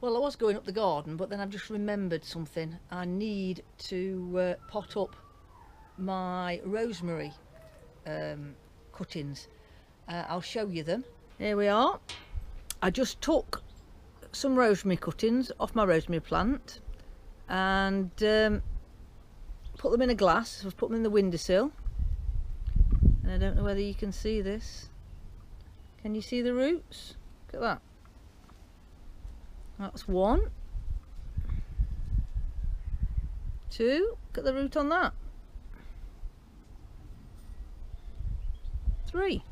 Well, I was going up the garden, but then I've just remembered something. I need to pot up my rosemary cuttings. I'll show you them. Here we are. I just took some rosemary cuttings off my rosemary plant and put them in a glass. I've put them in the windowsill, and I don't know whether you can see this. Can you see the roots? Look at that. That's one, two, look at the root on that, three.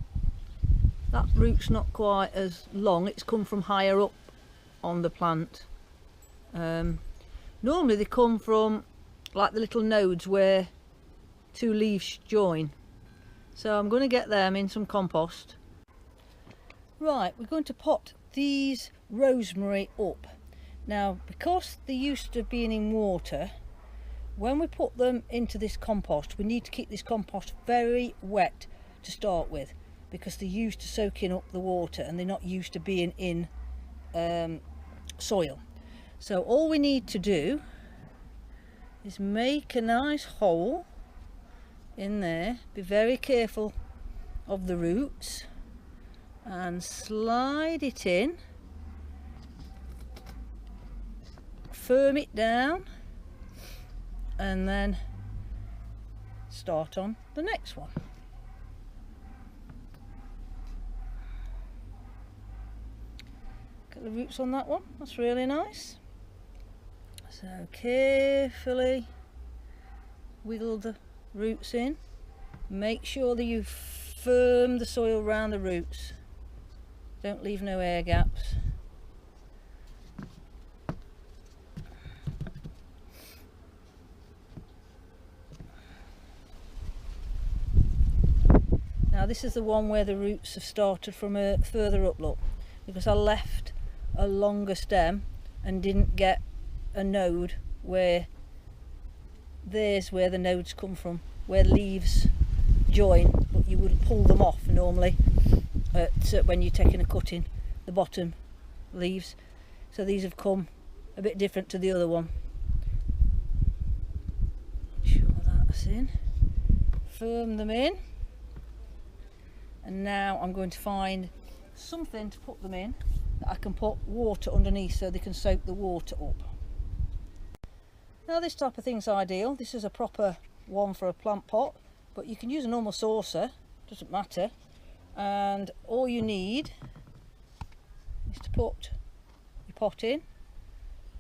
That root's not quite as long, it's come from higher up on the plant. Normally they come from like the little nodes where two leaves join. So I'm going to get them in some compost. Right, we're going to pot these rosemary up. Now, because they used to being in water, when we put them into this compost, we need to keep this compost very wet to start with, because they're used to soaking up the water and they're not used to being in soil. So all we need to do is make a nice hole in there. Be very careful of the roots and slide it in, firm it down, and then start on the next one. Look at the roots on that one, that's really nice. So carefully wiggle the roots in, make sure that you firm the soil around the roots. Don't leave no air gaps. Now this is the one where the roots have started from a further up, look, because I left a longer stem and didn't get a node where there's where the nodes come from, where leaves join, but you would pull them off normally when you're taking a cutting, the bottom leaves. So these have come a bit different to the other one. Sure that's in. Firm them in, and now I'm going to find something to put them in that I can put water underneath so they can soak the water up. Now this type of thing's ideal. This is a proper one for a plant pot, but you can use a normal saucer, doesn't matter. And all you need is to put your pot in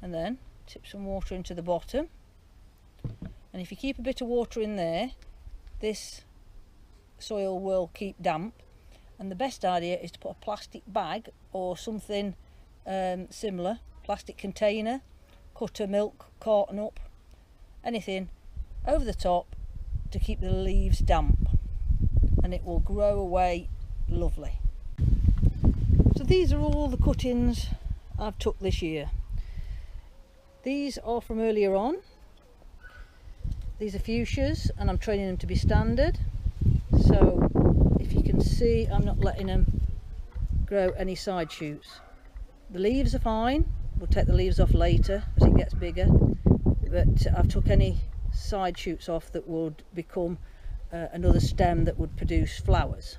and then tip some water into the bottom. And if you keep a bit of water in there, this soil will keep damp. And the best idea is to put a plastic bag or something similar, plastic container, cut a milk carton up, anything over the top to keep the leaves damp, and it will grow away lovely. So these are all the cuttings I've took this year. These are from earlier on. These are fuchsias and I'm training them to be standard. So if you can see, I'm not letting them grow any side shoots. The leaves are fine. We'll take the leaves off later as it gets bigger, but I've took any side shoots off that would become another stem that would produce flowers.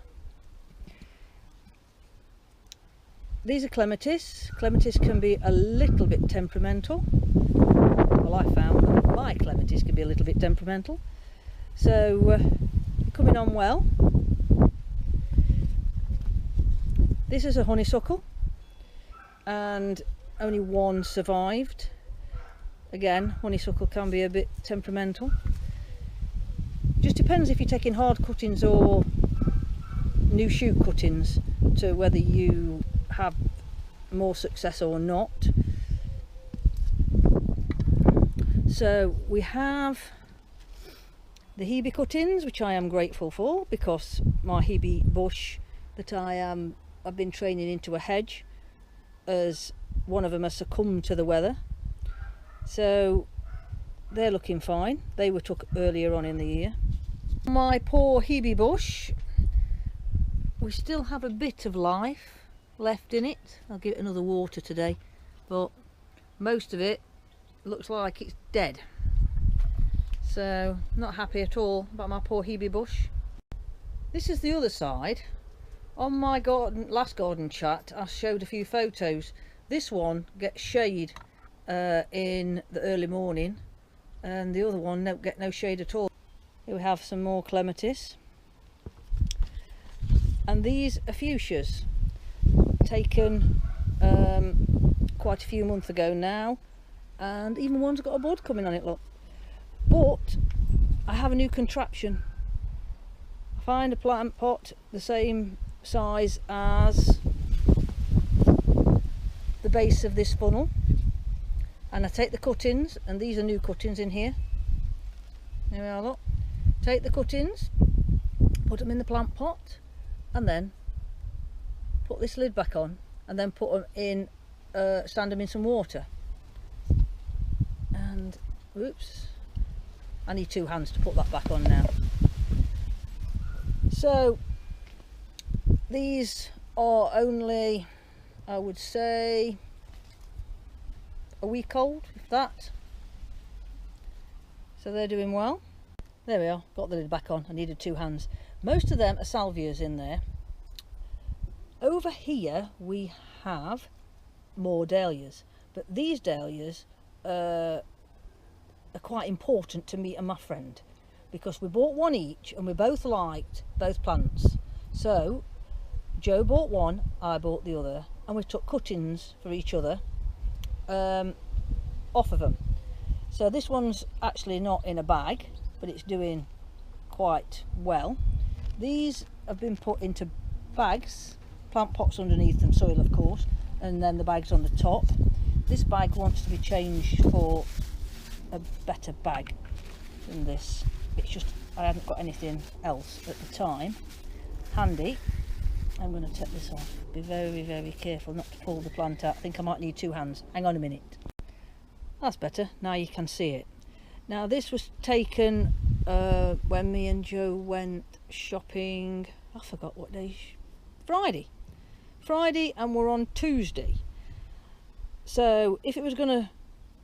These are clematis. Clematis can be a little bit temperamental. Well, I found that my clematis can be a little bit temperamental. So coming on well. This is a honeysuckle and only one survived. Again, honeysuckle can be a bit temperamental. Just depends if you're taking hard cuttings or new shoot cuttings to whether you have more success or not. So we have the hebe cuttings, which I am grateful for, because my hebe bush that I've been training into a hedge, as one of them has succumbed to the weather. So they're looking fine. They were took earlier on in the year. My poor hebe bush, we still have a bit of life left in it. I'll give it another water today, but most of it looks like it's dead. So not happy at all about my poor Hebe bush. This is the other side. On my last garden chat I showed a few photos. This one gets shade in the early morning, and the other one don't get no shade at all. Here we have some more clematis, and these are fuchsias taken quite a few months ago now, and even one's got a bud coming on it, look. But I have a new contraption. I find a plant pot the same size as the base of this funnel, and I take the cuttings, and these are new cuttings in here. There we are, look. Take the cuttings, put them in the plant pot, and then put this lid back on, and then put them in, stand them in some water. And oops, I need 2 hands to put that back on now. So these are only, I would say, a week old, if that. So they're doing well. There we are, got the lid back on. I needed 2 hands. Most of them are salvias in there. Over here we have more dahlias, but these dahlias are quite important to me and my friend, because we bought one each and we both liked both plants. So Joe bought one, I bought the other, and we took cuttings for each other off of them. So this one's actually not in a bag, but it's doing quite well. These have been put into bags, plant pots underneath them, soil of course, and then the bags on the top. This bag wants to be changed for a better bag than this. It's just I hadn't got anything else at the time handy. I'm going to take this off. Be very, very careful not to pull the plant out. I think I might need 2 hands. Hang on a minute. That's better. Now you can see it. Now this was taken when me and Joe went shopping. I forgot what day. Friday, and we're on Tuesday. So if it was going to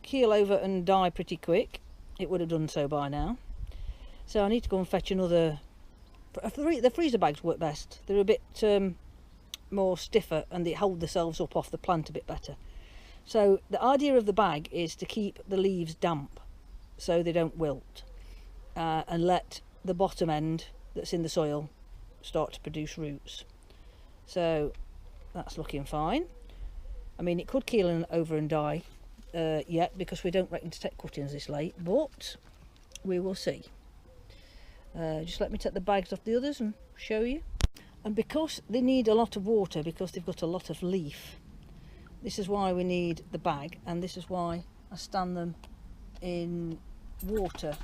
keel over and die pretty quick, it would have done so by now. So I need to go and fetch another. The freezer bags work best. They're a bit more stiffer, and they hold themselves up off the plant a bit better. So the idea of the bag is to keep the leaves damp so they don't wilt, and let the bottom end that's in the soil start to produce roots. So that's looking fine. I mean, it could keel over and die yet, because we don't reckon to take cuttings this late, but we will see. Just let me take the bags off the others and show you. And because they need a lot of water, because they've got a lot of leaf, this is why we need the bag, and this is why I stand them in water,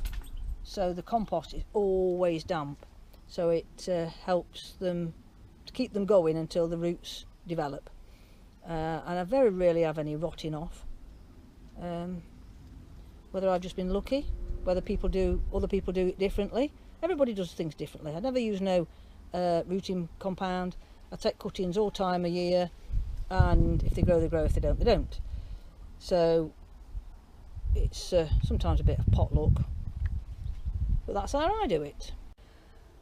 so the compost is always damp, so it helps them to keep them going until the roots develop. And I very rarely have any rotting off. Whether I've just been lucky, whether other people do it differently. Everybody does things differently. I never use no rooting compound. I take cuttings all time of year, and if they grow, they grow. If they don't, they don't. So it's sometimes a bit of potluck, but that's how I do it.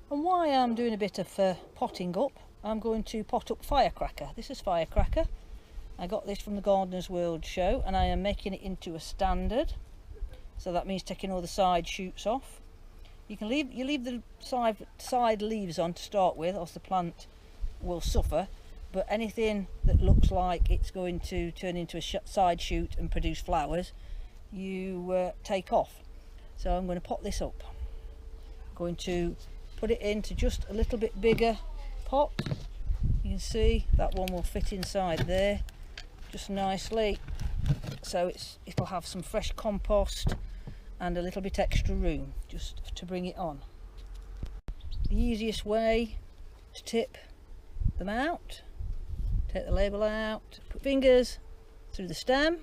And why I'm doing a bit of potting up, I'm going to pot up Firecracker. This is Firecracker. I got this from the Gardener's World show, and I am making it into a standard. So that means taking all the side shoots off. You leave the side leaves on to start with, else the plant will suffer. But anything that looks like it's going to turn into a side shoot and produce flowers, you take off. So I'm going to pot this up. I'm going to put it into just a little bit bigger pot. You can see that one will fit inside there just nicely, so it'll have some fresh compost and a little bit extra room just to bring it on. The easiest way to tip them out, take the label out, put fingers through the stem,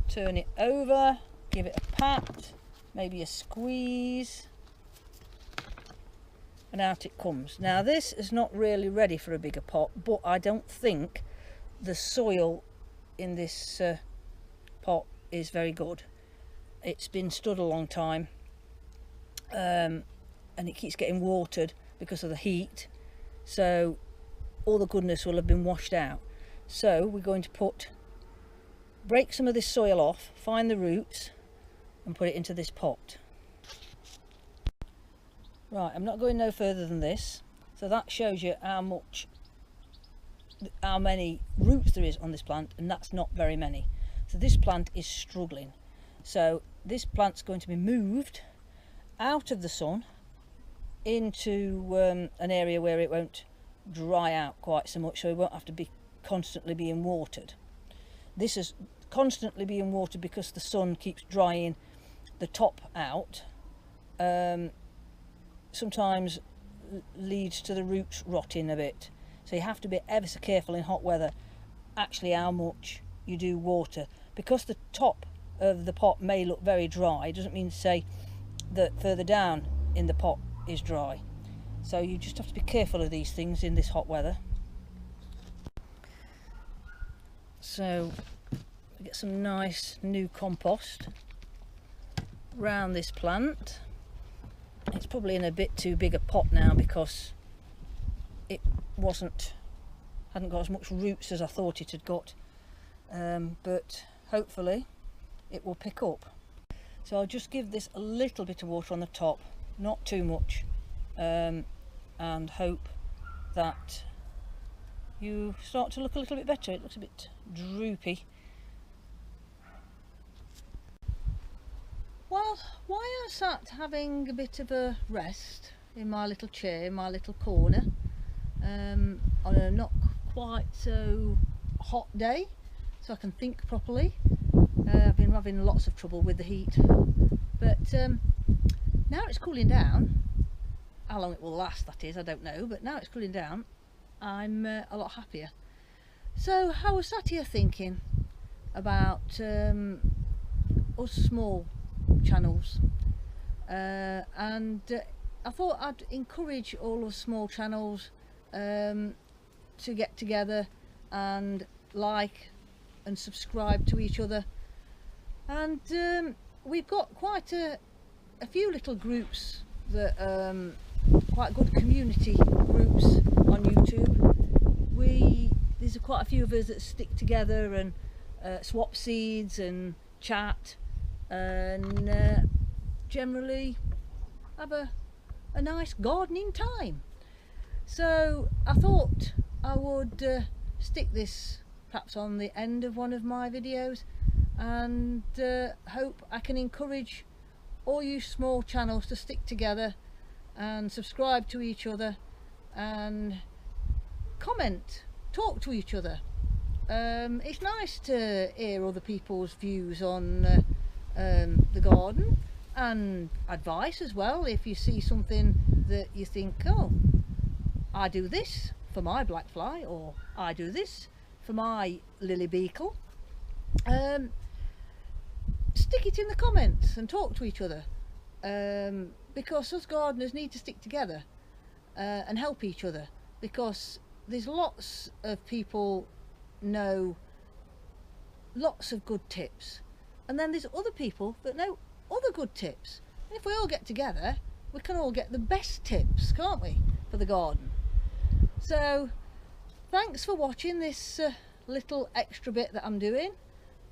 turn it over, give it a pat, maybe a squeeze, and out it comes. Now this is not really ready for a bigger pot, but I don't think the soil in this pot is very good. It's been stood a long time, and it keeps getting watered because of the heat, so all the goodness will have been washed out. So we're going to break some of this soil off, find the roots and put it into this pot. Right, I'm not going no further than this. So that shows you how many roots there is on this plant, and that's not very many. So this plant is struggling. So this plant's going to be moved out of the sun into an area where it won't dry out quite so much, so it won't have to be constantly being watered. This is constantly being watered because the sun keeps drying the top out. Sometimes leads to the roots rotting a bit, so you have to be ever so careful in hot weather actually how much you do water, because the top of the pot may look very dry. It doesn't mean to say that further down in the pot is dry, so you just have to be careful of these things in this hot weather. So get some nice new compost around this plant. It's probably in a bit too big a pot now because it hadn't got as much roots as I thought it had got, but hopefully it will pick up. So I'll just give this a little bit of water on the top, not too much, and hope that you start to look a little bit better. It looks a bit droopy. Well, while I sat having a bit of a rest in my little chair, in my little corner, on a not quite so hot day, so I can think properly. I've been having lots of trouble with the heat, but now it's cooling down. How long it will last, that is, I don't know, but now it's cooling down, I'm a lot happier. So I was sat here thinking about us small channels, and I thought I'd encourage all of small channels to get together and like and subscribe to each other, and we've got quite a few little groups that quite good community groups on YouTube. There's quite a few of us that stick together and swap seeds and chat and generally have a nice gardening time. So I thought I would stick this perhaps on the end of one of my videos, and hope I can encourage all you small channels to stick together and subscribe to each other and comment, talk to each other. It's nice to hear other people's views on the garden, and advice as well. If you see something that you think, oh, I do this for my black fly, or I do this for my lily beetle, stick it in the comments and talk to each other, because us gardeners need to stick together and help each other, because there's lots of people know lots of good tips, and then there's other people that know other good tips, and if we all get together we can all get the best tips, can't we, for the garden. So thanks for watching this little extra bit that I'm doing,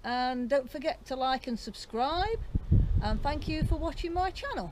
and don't forget to like and subscribe, and thank you for watching my channel.